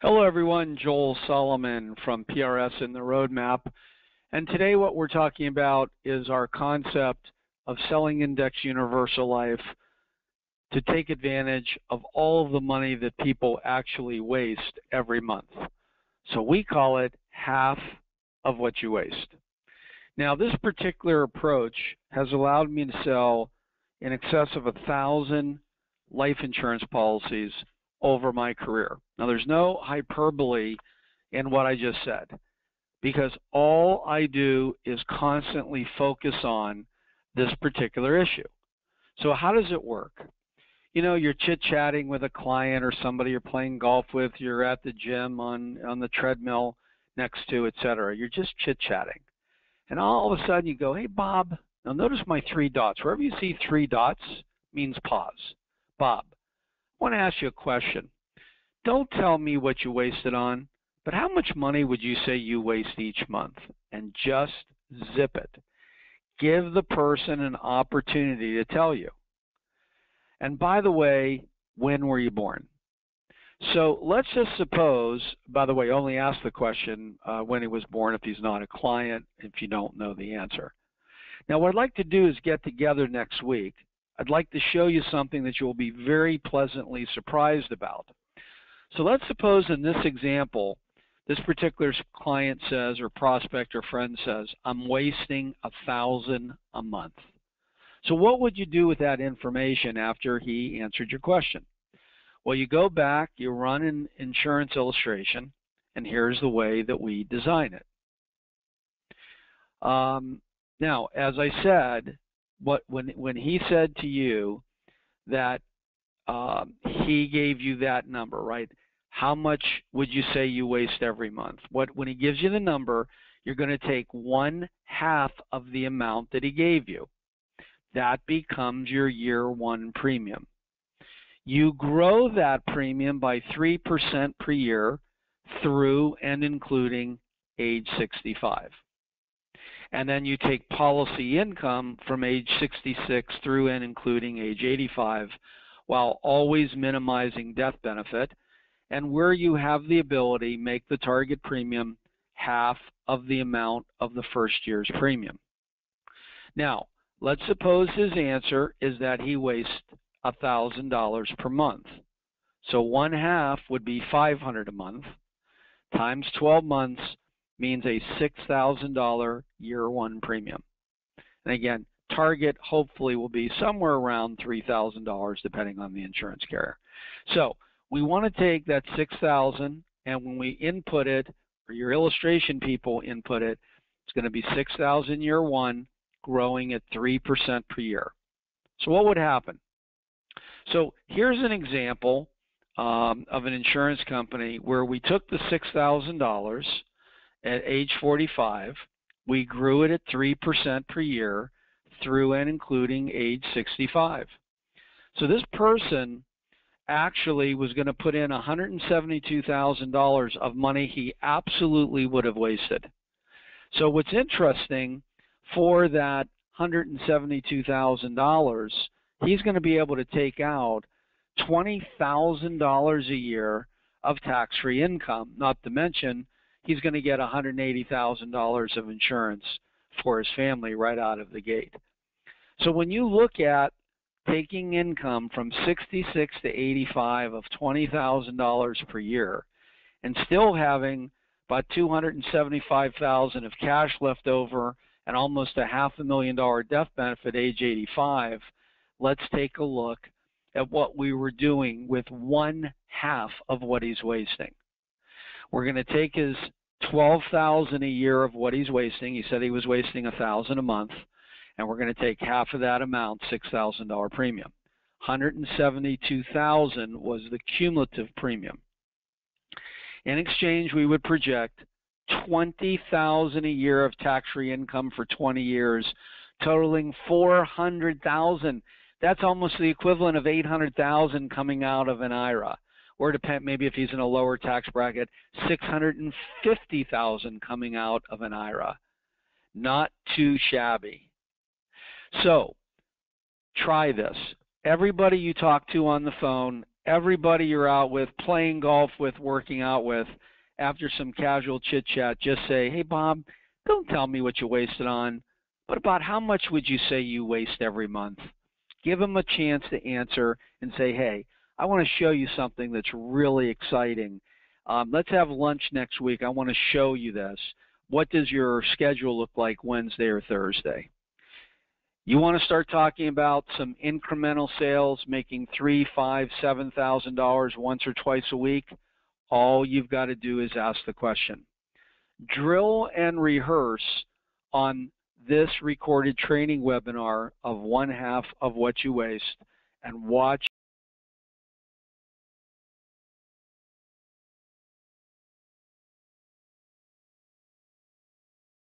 Hello everyone, Joel Solomon from PRS in the Roadmap. And today what we're talking about is our concept of selling Index Universal Life to take advantage of all of the money that people actually waste every month. So we call it half of what you waste. Now this particular approach has allowed me to sell in excess of 1,000 life insurance policies over my career. Now there's no hyperbole in what I just said, because all I do is constantly focus on this particular issue. So how does it work? You know, you're chit-chatting with a client or somebody you're playing golf with, you're at the gym on the treadmill next to, etc. You're just chit-chatting. And all of a sudden you go, hey, Bob, now notice my 3 dots. Wherever you see 3 dots means pause. Bob, I want to ask you a question. Don't tell me what you wasted on, but how much money would you say you waste each month? And just zip it. Give the person an opportunity to tell you. And by the way, when were you born? So let's just suppose, by the way, only ask the question when he was born if he's not a client, if you don't know the answer. Now what I'd like to do is get together next week. I'd like to show you something that you'll be very pleasantly surprised about. So let's suppose in this example, this particular client says, or prospect or friend says, I'm wasting 1,000 a month. So what would you do with that information after he answered your question? Well, you go back, you run an insurance illustration, and here's the way that we design it. Now, as I said, when he said to you that he gave you that number, right? How much would you say you waste every month? When he gives you the number, you're going to take 1/2 of the amount that he gave you. That becomes your year 1 premium. You grow that premium by 3% per year through and including age 65. And then you take policy income from age 66 through and including age 85, while always minimizing death benefit. And where you have the ability, make the target premium 1/2 of the amount of the first year's premium. Now, let's suppose his answer is that he wastes $1,000 per month. So 1/2 would be $500 a month, times 12 months means a $6,000 year 1 premium. And again, target hopefully will be somewhere around $3,000 depending on the insurance carrier. So we want to take that $6,000, and when we input it, or your illustration people input it, it's going to be $6,000 year 1, growing at 3% per year. So what would happen? So here's an example of an insurance company where we took the $6,000 at age 45, we grew it at 3% per year through and including age 65. So this person actually was going to put in $172,000 of money he absolutely would have wasted. So what's interesting, for that $172,000, he's going to be able to take out $20,000 a year of tax-free income, not to mention he's going to get $180,000 of insurance for his family right out of the gate. So when you look at taking income from 66 to 85 of $20,000 per year and still having about $275,000 of cash left over and almost a $500,000 death benefit age 85, let's take a look at what we were doing with 1/2 of what he's wasting. We're going to take his $12,000 a year of what he's wasting. He said he was wasting $1,000 a month, and we're going to take 1/2 of that amount, $6,000 premium. $172,000 was the cumulative premium. In exchange, we would project $20,000 a year of tax-free income for 20 years, totaling $400,000. That's almost the equivalent of $800,000 coming out of an IRA. Or maybe if he's in a lower tax bracket, $650,000 coming out of an IRA. Not too shabby. So try this. Everybody you talk to on the phone, everybody you're out with, playing golf with, working out with, after some casual chit chat, just say, hey Bob, don't tell me what you wasted on, but about how much would you say you waste every month? Give them a chance to answer and say, hey, I want to show you something that's really exciting. Let's have lunch next week. I want to show you this. What does your schedule look like Wednesday or Thursday? You want to start talking about some incremental sales, making $3,000, $5,000, $7,000 once or twice a week? All you've got to do is ask the question. Drill and rehearse on this recorded training webinar of 1/2 of what you waste, and watch